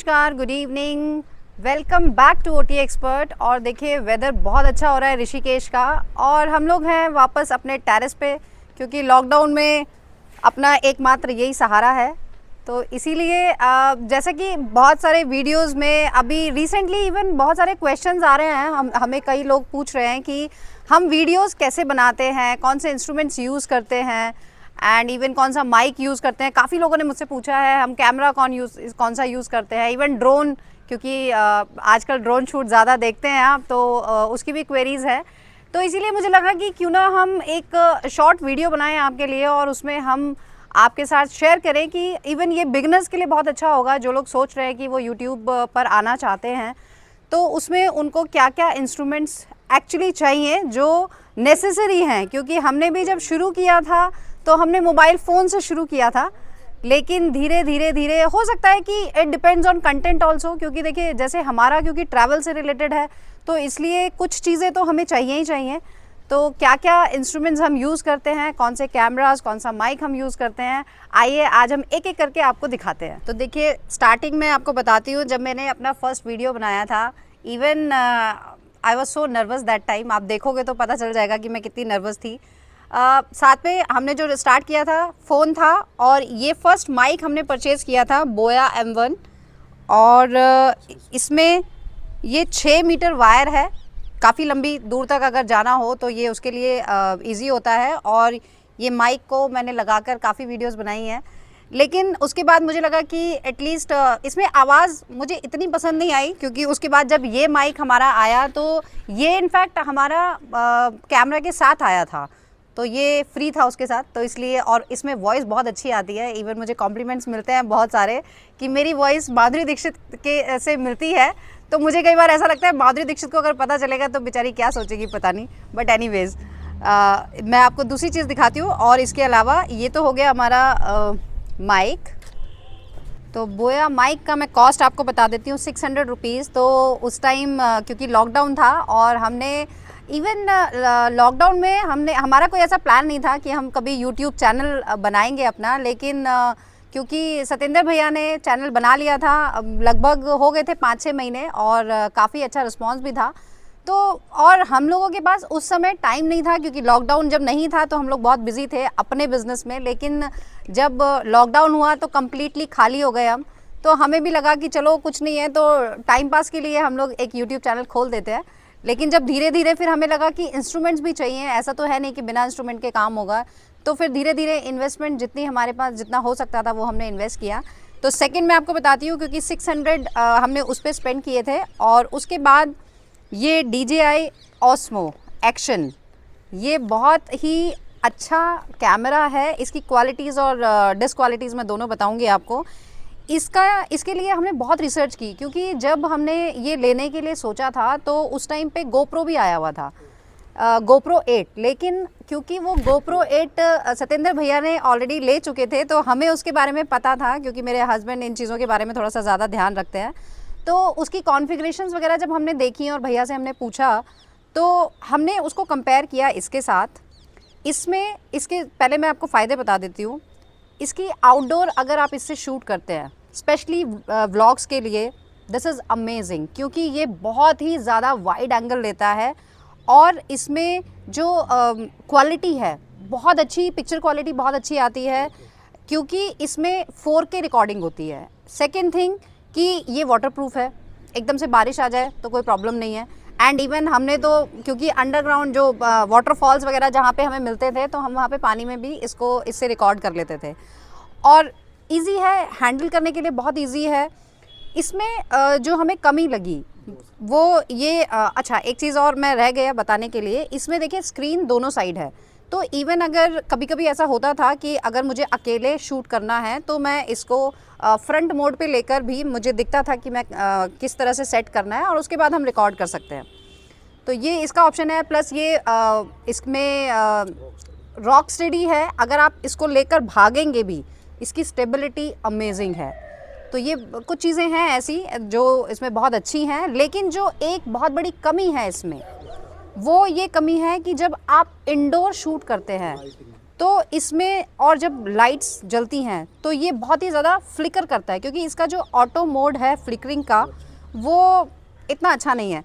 नमस्कार, good evening, welcome back to OT expert. और देखिए वेदर बहुत अच्छा हो रहा है ऋषिकेश का, और हम लोग हैं वापस अपने टेरेस पे, क्योंकि लॉकडाउन में अपना एकमात्र यही सहारा है। तो इसीलिए जैसे कि बहुत सारे वीडियोस में अभी रिसेंटली इवन बहुत सारे क्वेश्चंस आ रहे हैं, हमें कई लोग पूछ रहे हैं कि हम वीडियोस कैसे बनाते हैं, कौन से इंस्ट्रूमेंट्स यूज़ करते हैं एंड इवन कौन सा माइक यूज़ करते हैं। काफ़ी लोगों ने मुझसे पूछा है हम कैमरा कौन सा यूज़ करते हैं, इवन ड्रोन, क्योंकि आजकल ड्रोन शूट ज़्यादा देखते हैं आप, तो उसकी भी क्वेरीज़ है। तो इसीलिए मुझे लगा कि क्यों ना हम एक शॉर्ट वीडियो बनाएं आपके लिए, और उसमें हम आपके साथ शेयर करें कि इवन ये बिगनर्स के लिए बहुत अच्छा होगा, जो लोग सोच रहे हैं कि वो यूट्यूब पर आना चाहते हैं, तो उसमें उनको क्या क्या इंस्ट्रूमेंट्स एक्चुअली चाहिए जो नेसेसरी हैं। क्योंकि हमने भी जब शुरू किया था तो हमने मोबाइल फ़ोन से शुरू किया था, लेकिन धीरे धीरे हो सकता है कि it depends on content also, क्योंकि देखिए जैसे हमारा क्योंकि ट्रैवल से रिलेटेड है, तो इसलिए कुछ चीज़ें तो हमें चाहिए ही चाहिए। तो क्या क्या इंस्ट्रूमेंट्स हम यूज़ करते हैं, कौन से कैमरास, कौन सा माइक हम यूज़ करते हैं, आइए आज हम एक एक करके आपको दिखाते हैं। तो देखिए स्टार्टिंग में आपको बताती हूँ, जब मैंने अपना फर्स्ट वीडियो बनाया था, even I was so nervous that time. आप देखोगे तो पता चल जाएगा कि मैं कितनी नर्वस थी। साथ में हमने जो स्टार्ट किया था फ़ोन था, और ये फर्स्ट माइक हमने परचेज़ किया था बोया M1, और इसमें ये 6 मीटर वायर है। काफ़ी लंबी दूर तक अगर जाना हो तो ये उसके लिए इजी होता है। और ये माइक को मैंने लगाकर काफ़ी वीडियोस बनाई हैं, लेकिन उसके बाद मुझे लगा कि एटलीस्ट इसमें आवाज़ मुझे इतनी पसंद नहीं आई, क्योंकि उसके बाद जब ये माइक हमारा आया तो ये इनफैक्ट हमारा कैमरा के साथ आया था, तो ये फ्री था उसके साथ, तो इसलिए। और इसमें वॉइस बहुत अच्छी आती है, इवन मुझे कॉम्प्लीमेंट्स मिलते हैं बहुत सारे कि मेरी वॉइस माधुरी दीक्षित के से मिलती है। तो मुझे कई बार ऐसा लगता है माधुरी दीक्षित को अगर पता चलेगा तो बेचारी क्या सोचेगी पता नहीं, बट एनीवेज मैं आपको दूसरी चीज़ दिखाती हूँ। और इसके अलावा ये तो हो गया हमारा माइक। तो बोया माइक का मैं कॉस्ट आपको बता देती हूँ, 600 रुपीज़। तो उस टाइम क्योंकि लॉकडाउन था, और हमने इवन लॉकडाउन में हमारा कोई ऐसा प्लान नहीं था कि हम कभी यूट्यूब चैनल बनाएंगे अपना, लेकिन क्योंकि सतेंद्र भैया ने चैनल बना लिया था, लगभग हो गए थे 5-6 महीने, और काफ़ी अच्छा रिस्पांस भी था। तो और हम लोगों के पास उस समय टाइम नहीं था, क्योंकि लॉकडाउन जब नहीं था तो हम लोग बहुत बिजी थे अपने बिज़नेस में, लेकिन जब लॉकडाउन हुआ तो कम्प्लीटली खाली हो गए हम। तो हमें भी लगा कि चलो कुछ नहीं है, तो टाइम पास के लिए हम लोग एक यूट्यूब चैनल खोल देते हैं। लेकिन जब धीरे धीरे फिर हमें लगा कि इंस्ट्रूमेंट्स भी चाहिए, ऐसा तो है नहीं कि बिना इंस्ट्रूमेंट के काम होगा, तो फिर धीरे धीरे इन्वेस्टमेंट जितनी हमारे पास जितना हो सकता था वो हमने इन्वेस्ट किया। तो सेकंड मैं आपको बताती हूँ, क्योंकि 600 हमने उस पर स्पेंड किए थे। और उसके बाद ये DJI Osmo Action, ये बहुत ही अच्छा कैमरा है। इसकी क्वालिटीज़ और डिसक्वालिटीज़ मैं दोनों बताऊँगी आपको। इसके लिए हमने बहुत रिसर्च की, क्योंकि जब हमने ये लेने के लिए सोचा था तो उस टाइम पे GoPro भी आया हुआ था, GoPro 8, लेकिन क्योंकि वो GoPro 8 सतेंद्र भैया ने ऑलरेडी ले चुके थे, तो हमें उसके बारे में पता था, क्योंकि मेरे हस्बैंड इन चीज़ों के बारे में थोड़ा सा ज़्यादा ध्यान रखते हैं। तो उसकी कॉन्फ़िगरेशंस वगैरह जब हमने देखी और भैया से हमने पूछा, तो हमने उसको कंपेयर किया इसके साथ। इसमें इसके पहले मैं आपको फ़ायदे बता देती हूँ। इसकी आउटडोर अगर आप इससे शूट करते हैं, स्पेशली व्लॉग्स के लिए, दिस इज़ अमेजिंग, क्योंकि ये बहुत ही ज़्यादा वाइड एंगल लेता है, और इसमें जो क्वालिटी है बहुत अच्छी, पिक्चर क्वालिटी बहुत अच्छी आती है, क्योंकि इसमें 4K रिकॉर्डिंग होती है। सेकेंड थिंग कि ये वाटरप्रूफ है, एकदम से बारिश आ जाए तो कोई प्रॉब्लम नहीं है। एंड इवन हमने तो क्योंकि अंडरग्राउंड जो वाटरफॉल्स वगैरह जहाँ पे हमें मिलते थे, तो हम वहाँ पे पानी में भी इससे रिकॉर्ड कर लेते थे, और इजी है हैंडल करने के लिए, बहुत इजी है। इसमें जो हमें कमी लगी वो ये अच्छा एक चीज़ और मैं रह गया बताने के लिए। इसमें देखिए स्क्रीन दोनों साइड है, तो इवन अगर कभी कभी ऐसा होता था कि अगर मुझे अकेले शूट करना है, तो मैं इसको फ्रंट मोड पे लेकर भी मुझे दिखता था कि मैं किस तरह से सेट करना है, और उसके बाद हम रिकॉर्ड कर सकते हैं। तो ये इसका ऑप्शन है। प्लस ये इसमें रॉक स्टेडी है, अगर आप इसको लेकर भागेंगे भी, इसकी स्टेबिलिटी अमेजिंग है। तो ये कुछ चीज़ें हैं ऐसी जो इसमें बहुत अच्छी हैं, लेकिन जो एक बहुत बड़ी कमी है इसमें, वो ये कमी है कि जब आप इंडोर शूट करते हैं तो इसमें और जब लाइट्स जलती हैं तो ये बहुत ही ज़्यादा फ्लिकर करता है, क्योंकि इसका जो ऑटो मोड है फ्लिकरिंग का वो इतना अच्छा नहीं है,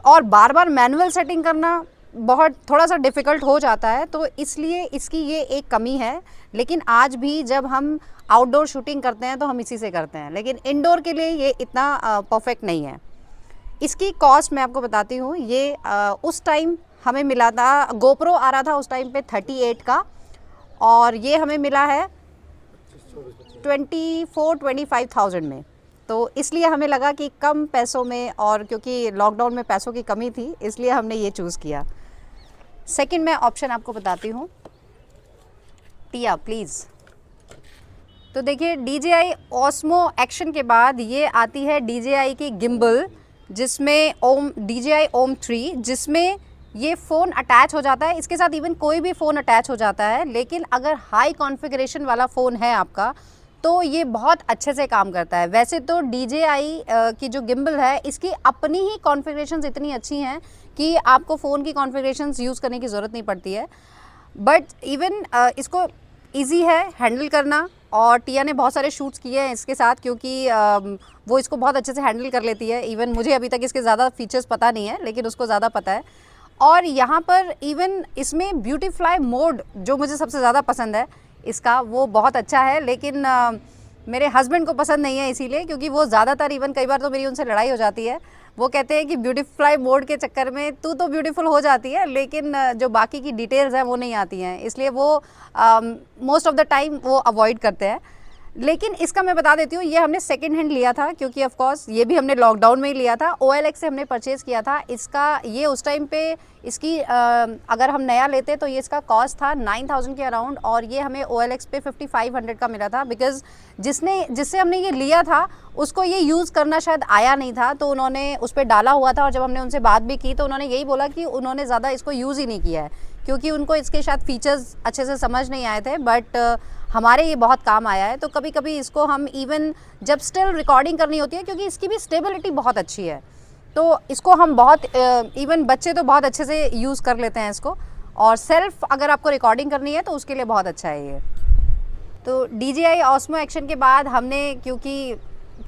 और बार बार मैनुअल सेटिंग करना बहुत थोड़ा सा डिफ़िकल्ट हो जाता है, तो इसलिए इसकी ये एक कमी है। लेकिन आज भी जब हम आउटडोर शूटिंग करते हैं तो हम इसी से करते हैं, लेकिन इंडोर के लिए ये इतना परफेक्ट नहीं है। इसकी कॉस्ट मैं आपको बताती हूँ। ये उस टाइम हमें मिला था, गोप्रो आ रहा था उस टाइम पे 38 का, और ये हमें मिला है 24-25,000 में। तो इसलिए हमें लगा कि कम पैसों में, और क्योंकि लॉकडाउन में पैसों की कमी थी इसलिए हमने ये चूज़ किया। सेकंड मैं ऑप्शन आपको बताती हूँ। टिया प्लीज़। तो देखिए DJI Osmo Action के बाद ये आती है DJI की गिम्बल, जिसमें DJI Om 3, जिसमें ये फ़ोन अटैच हो जाता है। इसके साथ इवन कोई भी फ़ोन अटैच हो जाता है, लेकिन अगर हाई कॉन्फ़िगरेशन वाला फ़ोन है आपका तो ये बहुत अच्छे से काम करता है। वैसे तो DJI की जो गिम्बल है इसकी अपनी ही कॉन्फ़िगरेशंस इतनी अच्छी हैं कि आपको फ़ोन की कॉन्फ़िगरेशंस यूज़ करने की ज़रूरत नहीं पड़ती है, बट इवन इसको ईजी है हैंडल करना। और टिया ने बहुत सारे शूट्स किए हैं इसके साथ, क्योंकि वो इसको बहुत अच्छे से हैंडल कर लेती है। इवन मुझे अभी तक इसके ज़्यादा फीचर्स पता नहीं है, लेकिन उसको ज़्यादा पता है। और यहाँ पर इवन इसमें ब्यूटीफ्लाई मोड जो मुझे सबसे ज़्यादा पसंद है इसका, वो बहुत अच्छा है, लेकिन मेरे हस्बैंड को पसंद नहीं है इसीलिए, क्योंकि वो ज़्यादातर इवन कई बार तो मेरी उनसे लड़ाई हो जाती है। वो कहते हैं कि ब्यूटीफ्लाई मोड के चक्कर में तू तो ब्यूटीफुल हो जाती है, लेकिन जो बाकी की डिटेल्स हैं वो नहीं आती हैं, इसलिए वो मोस्ट ऑफ द टाइम वो अवॉइड करते हैं। लेकिन इसका मैं बता देती हूँ, ये हमने सेकंड हैंड लिया था, क्योंकि ऑफ कोर्स ये भी हमने लॉकडाउन में ही लिया था। OLX से हमने परचेज़ किया था इसका। ये उस टाइम पे इसकी अगर हम नया लेते तो ये इसका कॉस्ट था 9,000 के अराउंड, और ये हमें OLX पे 5,500 का मिला था। बिकॉज़ जिससे हमने ये लिया था उसको ये यूज़ करना शायद आया नहीं था, तो उन्होंने उस पर डाला हुआ था, और जब हमने उनसे बात भी की तो उन्होंने यही बोला कि उन्होंने ज़्यादा इसको यूज़ ही नहीं किया है, क्योंकि उनको इसके शायद फ़ीचर्स अच्छे से समझ नहीं आए थे। बट हमारे ये बहुत काम आया है। तो कभी कभी इसको हम इवन जब स्टिल रिकॉर्डिंग करनी होती है, क्योंकि इसकी भी स्टेबिलिटी बहुत अच्छी है, तो इसको हम बहुत इवन बच्चे तो बहुत अच्छे से यूज़ कर लेते हैं इसको। और सेल्फ अगर आपको रिकॉर्डिंग करनी है तो उसके लिए बहुत अच्छा है ये। तो DJI Osmo Action के बाद हमने, क्योंकि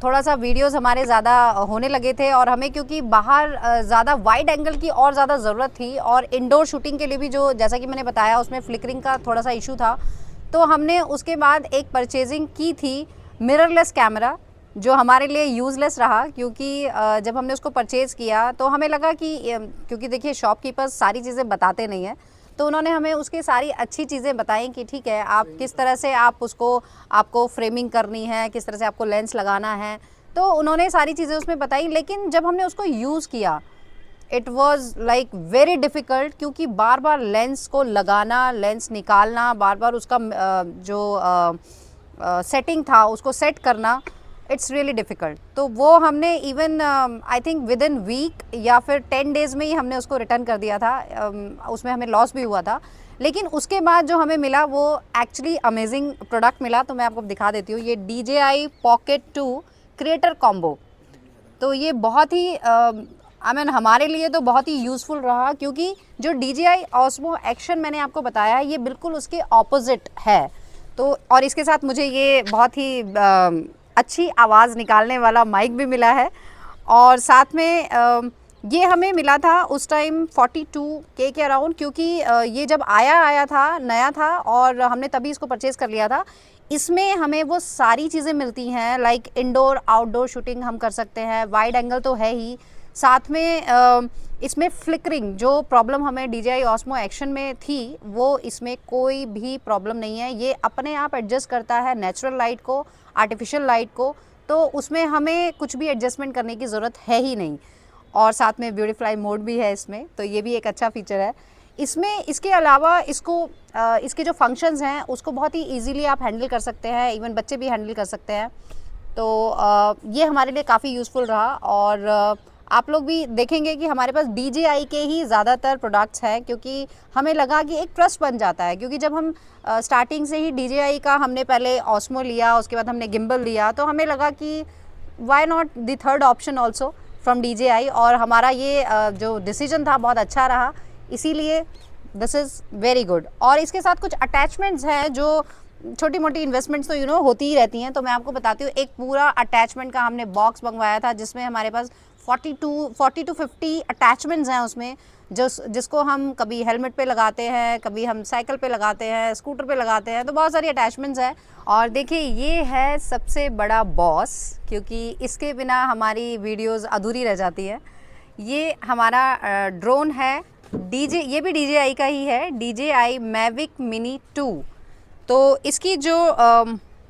थोड़ा सा वीडियोस हमारे ज़्यादा होने लगे थे, और हमें क्योंकि बाहर ज़्यादा वाइड एंगल की और ज़्यादा ज़रूरत थी, और इंडोर शूटिंग के लिए भी जो जैसा कि मैंने बताया उसमें फ्लिकरिंग का थोड़ा सा इशू था, तो हमने उसके बाद एक परचेजिंग की थी मिररलेस कैमरा, जो हमारे लिए यूज़लेस रहा, क्योंकि जब हमने उसको परचेज़ किया तो हमें लगा कि क्योंकि देखिए शॉपकीपर्स सारी चीज़ें बताते नहीं हैं, तो उन्होंने हमें उसकी सारी अच्छी चीज़ें बताई कि ठीक है आप किस तरह से आपको फ्रेमिंग करनी है, किस तरह से आपको लेंस लगाना है, तो उन्होंने सारी चीज़ें उसमें बताई। लेकिन जब हमने उसको यूज़ किया it was like very difficult, क्योंकि बार बार लेंस को लगाना, लेंस निकालना, बार बार उसका सेटिंग था उसको सेट करना, इट्स रियली डिफ़िकल्ट। तो वो हमने even I think within week या फिर 10 डेज़ में ही हमने उसको रिटर्न कर दिया था। उसमें हमें लॉस भी हुआ था, लेकिन उसके बाद जो हमें मिला वो एक्चुअली अमेजिंग प्रोडक्ट मिला। तो मैं आपको दिखा देती हूँ, ये DJI Pocket 2 क्रिएटर कॉम्बो। तो ये बहुत ही हमारे लिए तो बहुत ही यूज़फुल रहा, क्योंकि जो DJI Osmo Action मैंने आपको बताया ये बिल्कुल उसके ऑपोजिट है। तो और इसके साथ मुझे ये बहुत ही अच्छी आवाज़ निकालने वाला माइक भी मिला है, और साथ में ये हमें मिला था उस टाइम 42K के अराउंड, क्योंकि ये जब आया था नया था और हमने तभी इसको परचेज़ कर लिया था। इसमें हमें वो सारी चीज़ें मिलती हैं, लाइक इंडोर आउटडोर शूटिंग हम कर सकते हैं, वाइड एंगल तो है ही, साथ में इसमें फ्लिकरिंग जो प्रॉब्लम हमें DJI Osmo Action में थी वो इसमें कोई भी प्रॉब्लम नहीं है। ये अपने आप एडजस्ट करता है नेचुरल लाइट को, आर्टिफिशियल लाइट को, तो उसमें हमें कुछ भी एडजस्टमेंट करने की ज़रूरत है ही नहीं। और साथ में ब्यूटीफ्लाई मोड भी है इसमें, तो ये भी एक अच्छा फीचर है इसमें। इसके अलावा इसके जो फंक्शंस हैं उसको बहुत ही इजीली आप हैंडल कर सकते हैं, इवन बच्चे भी हैंडल कर सकते हैं। तो ये हमारे लिए काफ़ी यूज़फुल रहा, और आप लोग भी देखेंगे कि हमारे पास DJI के ही ज़्यादातर प्रोडक्ट्स हैं, क्योंकि हमें लगा कि एक ट्रस्ट बन जाता है। क्योंकि जब हम स्टार्टिंग से ही DJI का हमने पहले Osmo लिया, उसके बाद हमने गिम्बल लिया, तो हमें लगा कि why not the third option also from DJI, और हमारा ये जो डिसीजन था बहुत अच्छा रहा। इसीलिए दिस इज़ वेरी गुड। और इसके साथ कुछ अटैचमेंट्स हैं जो छोटी मोटी इन्वेस्टमेंट्स तो होती ही रहती हैं, तो मैं आपको बताती हूँ। एक पूरा अटैचमेंट का हमने बॉक्स मंगवाया था जिसमें हमारे पास 40 टू 50 अटैचमेंट्स हैं उसमें, जिसको हम कभी हेलमेट पे लगाते हैं, कभी हम साइकिल पे लगाते हैं, स्कूटर पे लगाते हैं, तो बहुत सारी अटैचमेंट्स हैं। और देखिए ये है सबसे बड़ा बॉस, क्योंकि इसके बिना हमारी वीडियोज़ अधूरी रह जाती है। ये हमारा ड्रोन है ये भी DJI का ही है, DJI Mavic Mini 2। तो इसकी जो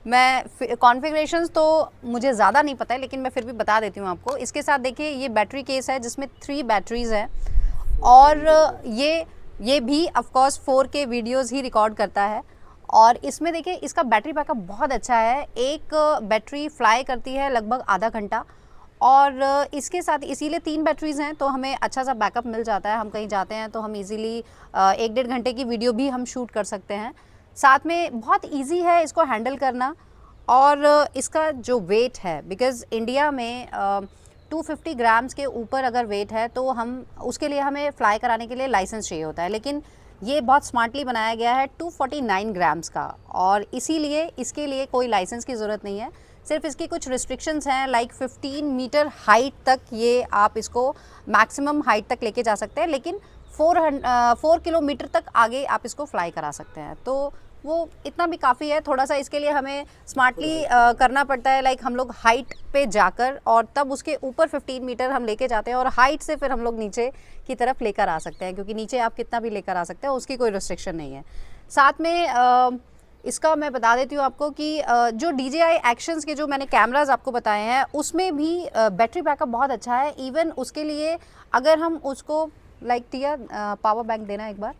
मैं कॉन्फ़िगरेशंस तो मुझे ज़्यादा नहीं पता है, लेकिन मैं फिर भी बता देती हूँ आपको। इसके साथ देखिए ये बैटरी केस है जिसमें 3 बैटरीज़ हैं, और ये भी of course 4K videos he record करता है। और इसमें देखिए इसका बैटरी बैकअप बहुत अच्छा है। एक बैटरी फ्लाई करती है लगभग आधा घंटा, और इसके साथ इसीलिए 3 बैटरीज़ हैं तो हमें अच्छा सा बैकअप मिल जाता है। हम कहीं जाते हैं तो हम इजीली 1-1.5 घंटे की वीडियो भी हम शूट कर सकते हैं। साथ में बहुत इजी है इसको हैंडल करना। और इसका जो वेट है, बिकॉज़ इंडिया में 250 ग्राम्स के ऊपर अगर वेट है तो हम उसके लिए हमें फ्लाई कराने के लिए लाइसेंस चाहिए होता है, लेकिन ये बहुत स्मार्टली बनाया गया है 249 ग्राम्स का, और इसीलिए इसके लिए कोई लाइसेंस की ज़रूरत नहीं है। सिर्फ इसकी कुछ रिस्ट्रिक्शंस हैं, लाइक 15 मीटर हाइट तक ये आप इसको मैक्सिमम हाइट तक लेके जा सकते हैं, लेकिन 4 किलोमीटर तक आगे आप इसको फ्लाई करा सकते हैं। तो वो इतना भी काफ़ी है। थोड़ा सा इसके लिए हमें स्मार्टली करना पड़ता है, लाइक हम लोग हाइट पे जाकर और तब उसके ऊपर 15 मीटर हम लेके जाते हैं, और हाइट से फिर हम लोग नीचे की तरफ लेकर आ सकते हैं, क्योंकि नीचे आप कितना भी लेकर आ सकते हैं, उसकी कोई रिस्ट्रिक्शन नहीं है। साथ में इसका मैं बता देती हूँ आपको कि जो DJI एक्शंस के जो मैंने कैमराज आपको बताए हैं उसमें भी बैटरी बैकअप बहुत अच्छा है। इवन उसके लिए अगर हम उसको लाइक टिया पावर बैंक देना एक बार,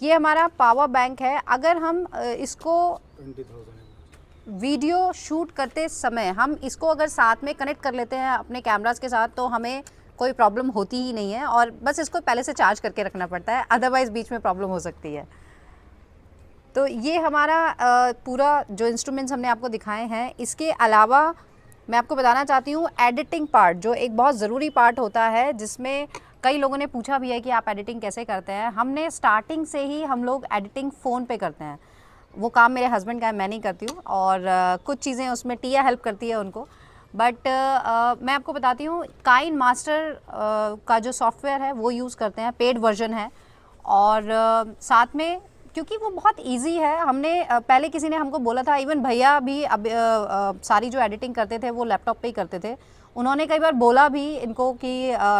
ये हमारा पावर बैंक है। अगर हम इसको 20,000 वीडियो शूट करते समय हम इसको अगर साथ में कनेक्ट कर लेते हैं अपने कैमराज के साथ तो हमें कोई प्रॉब्लम होती ही नहीं है, और बस इसको पहले से चार्ज करके रखना पड़ता है, अदरवाइज़ बीच में प्रॉब्लम हो सकती है। तो ये हमारा पूरा जो इंस्ट्रूमेंट्स हमने आपको दिखाए हैं। इसके अलावा मैं आपको बताना चाहती हूँ एडिटिंग पार्ट, जो एक बहुत ज़रूरी पार्ट होता है, जिसमें कई लोगों ने पूछा भी है कि आप एडिटिंग कैसे करते हैं। हमने स्टार्टिंग से ही हम लोग एडिटिंग फ़ोन पे करते हैं। वो काम मेरे हस्बैंड का है, मैं नहीं करती हूँ, और कुछ चीज़ें उसमें टिया हेल्प करती है उनको। बट मैं आपको बताती हूँ काइन मास्टर का जो सॉफ्टवेयर है वो यूज़ करते हैं, पेड वर्जन है। और साथ में क्योंकि वो बहुत इजी है, हमने पहले किसी ने हमको बोला था, इवन भैया भी अब सारी जो एडिटिंग करते थे वो लैपटॉप पे ही करते थे, उन्होंने कई बार बोला भी इनको कि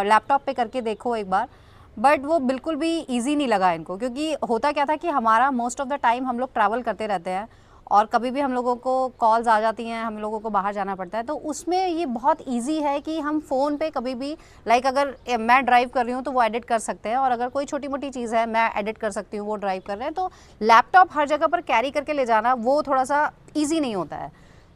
लैपटॉप पे करके देखो एक बार, बट वो बिल्कुल भी इजी नहीं लगा इनको। क्योंकि होता क्या था कि हमारा मोस्ट ऑफ द टाइम हम लोग ट्रैवल करते रहते हैं, और कभी भी हम लोगों को कॉल्स आ जाती हैं, हम लोगों को बाहर जाना पड़ता है, तो उसमें ये बहुत इजी है कि हम फ़ोन पे कभी भी, लाइक अगर मैं ड्राइव कर रही हूँ तो वो एडिट कर सकते हैं, और अगर कोई छोटी मोटी चीज़ है मैं एडिट कर सकती हूँ, वो ड्राइव कर रहे हैं। तो लैपटॉप हर जगह पर कैरी करके ले जाना वो थोड़ा सा ईजी नहीं होता है।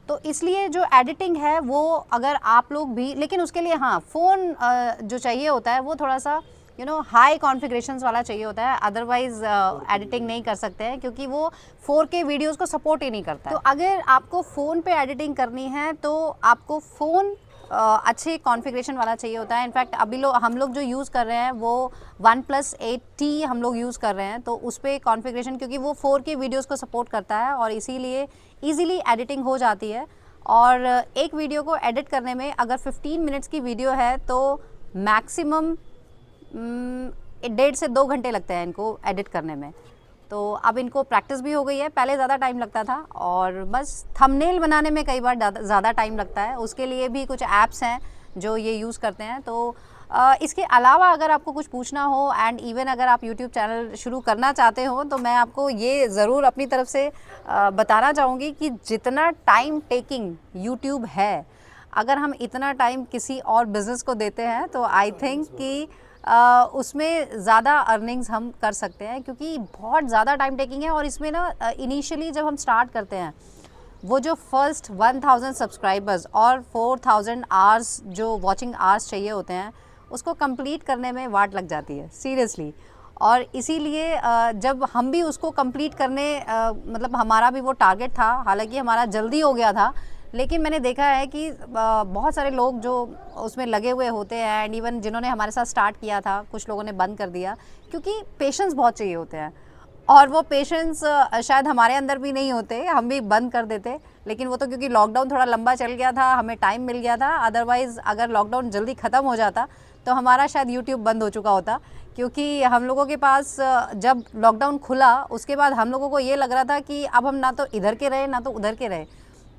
तो इसलिए जो एडिटिंग है वो अगर आप लोग भी, लेकिन उसके लिए हाँ फ़ोन जो चाहिए होता है वो थोड़ा सा हाई कॉन्फ़िगरेशंस वाला चाहिए होता है, अदरवाइज़ एडिटिंग नहीं कर सकते हैं, क्योंकि वो 4K वीडियोस को सपोर्ट ही नहीं करता है। तो अगर आपको फ़ोन पे एडिटिंग करनी है तो आपको फ़ोन अच्छे कॉन्फ़िगरेशन वाला चाहिए होता है। इनफैक्ट अभी हम लोग जो यूज़ कर रहे हैं वो OnePlus 8T हम लोग यूज़ कर रहे हैं, तो उस पर कॉन्फ़िगरेशन, क्योंकि वो 4K वीडियोज़ को सपोर्ट करता है और इसीलिए ईज़िली एडिटिंग हो जाती है। और एक वीडियो को एडिट करने में अगर 15 मिनट्स की वीडियो है तो मैक्सिमम 1.5 से 2 घंटे लगते हैं इनको एडिट करने में। तो अब इनको प्रैक्टिस भी हो गई है, पहले ज़्यादा टाइम लगता था, और बस थंबनेल बनाने में कई बार ज़्यादा टाइम लगता है, उसके लिए भी कुछ ऐप्स हैं जो ये यूज़ करते हैं। तो इसके अलावा अगर आपको कुछ पूछना हो, एंड इवन अगर आप यूट्यूब चैनल शुरू करना चाहते हो, तो मैं आपको ये ज़रूर अपनी तरफ से बताना चाहूँगी कि जितना टाइम टेकिंग यूट्यूब है, अगर हम इतना टाइम किसी और बिज़नेस को देते हैं तो आई थिंक कि उसमें ज़्यादा अर्निंग्स हम कर सकते हैं, क्योंकि बहुत ज़्यादा टाइम टेकिंग है। और इसमें ना इनिशियली जब हम स्टार्ट करते हैं, वो जो फर्स्ट 1000 सब्सक्राइबर्स और 4000 आवर्स जो वॉचिंग आवर्स चाहिए होते हैं, उसको कंप्लीट करने में वाट लग जाती है सीरियसली। और इसीलिए जब हम भी उसको कंप्लीट करने मतलब हमारा भी वो टारगेट था, हालांकि हमारा जल्दी हो गया था, लेकिन मैंने देखा है कि बहुत सारे लोग जो उसमें लगे हुए होते हैं, एंड इवन जिन्होंने हमारे साथ स्टार्ट किया था, कुछ लोगों ने बंद कर दिया, क्योंकि पेशेंस बहुत चाहिए होते हैं, और वो पेशेंस शायद हमारे अंदर भी नहीं होते, हम भी बंद कर देते। लेकिन वो तो क्योंकि लॉकडाउन थोड़ा लंबा चल गया था, हमें टाइम मिल गया था, अदरवाइज़ अगर लॉकडाउन जल्दी ख़त्म हो जाता तो हमारा शायद यूट्यूब बंद हो चुका होता। क्योंकि हम लोगों के पास जब लॉकडाउन खुला उसके बाद हम लोगों को ये लग रहा था कि अब हम ना तो इधर के रहे ना तो उधर के रहे,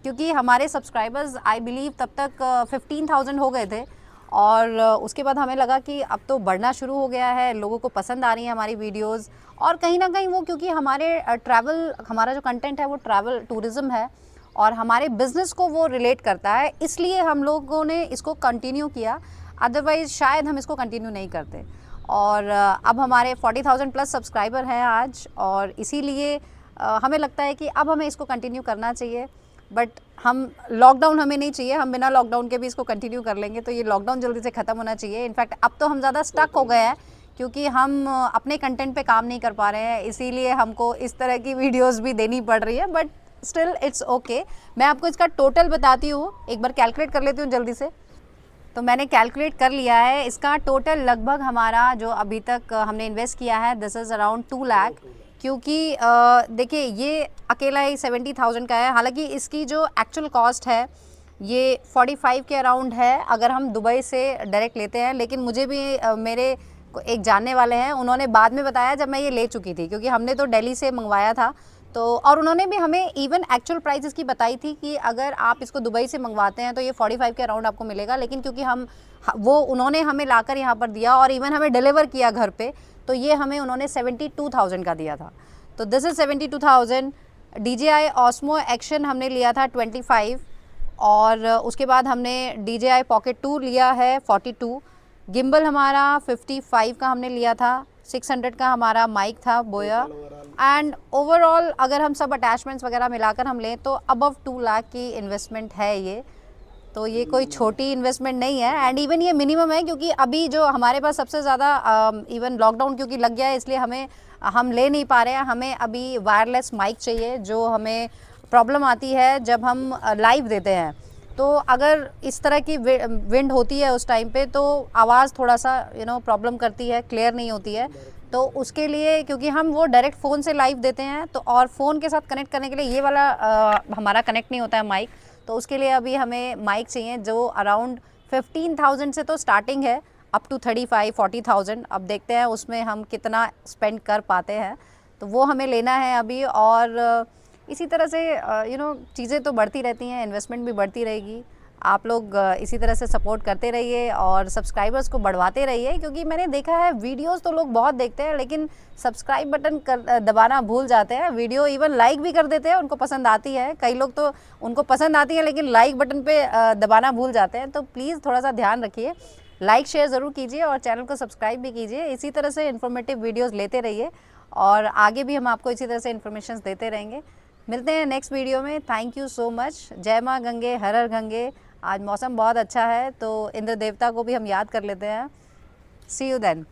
क्योंकि हमारे सब्सक्राइबर्स आई बिलीव तब तक 15,000 हो गए थे, और उसके बाद हमें लगा कि अब तो बढ़ना शुरू हो गया है, लोगों को पसंद आ रही हैं हमारी वीडियोस, और कहीं ना कहीं वो क्योंकि हमारे ट्रैवल, हमारा जो कंटेंट है वो ट्रैवल टूरिज़्म है और हमारे बिज़नेस को वो रिलेट करता है, इसलिए हम लोगों ने इसको कंटिन्यू किया। अदरवाइज़ शायद हम इसको कंटिन्यू नहीं करते। और अब हमारे 40,000 प्लस सब्सक्राइबर हैं आज, और इसीलिए हमें लगता है कि अब हमें इसको कंटिन्यू करना चाहिए। बट हम लॉकडाउन हमें नहीं चाहिए, हम बिना लॉकडाउन के भी इसको कंटिन्यू कर लेंगे। तो ये लॉकडाउन जल्दी से ख़त्म होना चाहिए। इनफैक्ट अब तो हम ज़्यादा स्टक हो गए हैं क्योंकि हम अपने कंटेंट पे काम नहीं कर पा रहे हैं, इसीलिए हमको इस तरह की वीडियोस भी देनी पड़ रही है। But still it's okay. मैं आपको इसका टोटल बताती हूँ, एक बार कैलकुलेट कर लेती हूँ जल्दी से। तो मैंने कैलकुलेट कर लिया है, इसका टोटल लगभग हमारा जो अभी तक हमने इन्वेस्ट किया है, दिस इज़ अराउंड 2 लाख। क्योंकि देखिए ये अकेला ही 70,000 का है, हालांकि इसकी जो एक्चुअल कॉस्ट है ये 45 के अराउंड है अगर हम दुबई से डायरेक्ट लेते हैं। लेकिन मुझे भी मेरे एक जानने वाले हैं, उन्होंने बाद में बताया जब मैं ये ले चुकी थी, क्योंकि हमने तो दिल्ली से मंगवाया था, तो और उन्होंने भी हमें इवन एक्चुअल प्राइस इसकी बताई थी कि अगर आप इसको दुबई से मंगवाते हैं तो ये 45 के अराउंड आपको मिलेगा। लेकिन क्योंकि वो उन्होंने हमें लाकर यहाँ पर दिया और इवन हमें डिलीवर किया घर पे, तो ये हमें उन्होंने 72,000 का दिया था। तो this is 72,000। DJI Osmo Action हमने लिया था 25, और उसके बाद हमने DJI Pocket 2 लिया है 42। गिम्बल हमारा 55 का हमने लिया था, 600 का हमारा माइक था बोया, एंड ओवरऑल अगर हम सब अटैचमेंट्स वगैरह मिलाकर हम लें तो अबव 2 लाख की इन्वेस्टमेंट है ये। तो ये कोई छोटी इन्वेस्टमेंट नहीं है, एंड इवन ये मिनिमम है, क्योंकि अभी जो हमारे पास सबसे ज़्यादा इवन लॉकडाउन क्योंकि लग गया है इसलिए हम ले नहीं पा रहे हैं। हमें अभी वायरलेस माइक चाहिए, जो हमें प्रॉब्लम आती है जब हम लाइव देते हैं। तो अगर इस तरह की विंड होती है उस टाइम पे तो आवाज़ थोड़ा सा प्रॉब्लम करती है, क्लियर नहीं होती है। तो उसके लिए, क्योंकि हम वो डायरेक्ट फ़ोन से लाइव देते हैं, तो और फ़ोन के साथ कनेक्ट करने के लिए ये वाला हमारा कनेक्ट नहीं होता है माइक, तो उसके लिए अभी हमें माइक चाहिए जो अराउंड 15,000 से तो स्टार्टिंग है, अप टू 35-40,000। अब देखते हैं उसमें हम कितना स्पेंड कर पाते हैं, तो वो हमें लेना है अभी। और इसी तरह से चीज़ें तो बढ़ती रहती हैं, इन्वेस्टमेंट भी बढ़ती रहेगी। आप लोग इसी तरह से सपोर्ट करते रहिए और सब्सक्राइबर्स को बढ़वाते रहिए, क्योंकि मैंने देखा है वीडियोस तो लोग बहुत देखते हैं लेकिन सब्सक्राइब बटन दबाना भूल जाते हैं। वीडियो इवन लाइक भी कर देते हैं, उनको पसंद आती है, कई लोग तो उनको पसंद आती है लेकिन लाइक बटन पे दबाना भूल जाते हैं। तो प्लीज़ थोड़ा सा ध्यान रखिए, लाइक शेयर ज़रूर कीजिए और चैनल को सब्सक्राइब भी कीजिए। इसी तरह से इन्फॉर्मेटिव वीडियोज़ लेते रहिए और आगे भी हम आपको इसी तरह से इन्फॉर्मेशन देते रहेंगे। मिलते हैं नेक्स्ट वीडियो में। Thank you so much. जय माँ गंगे, हर हर गंगे। आज मौसम बहुत अच्छा है तो इंद्र देवता को भी हम याद कर लेते हैं। सी यू देन।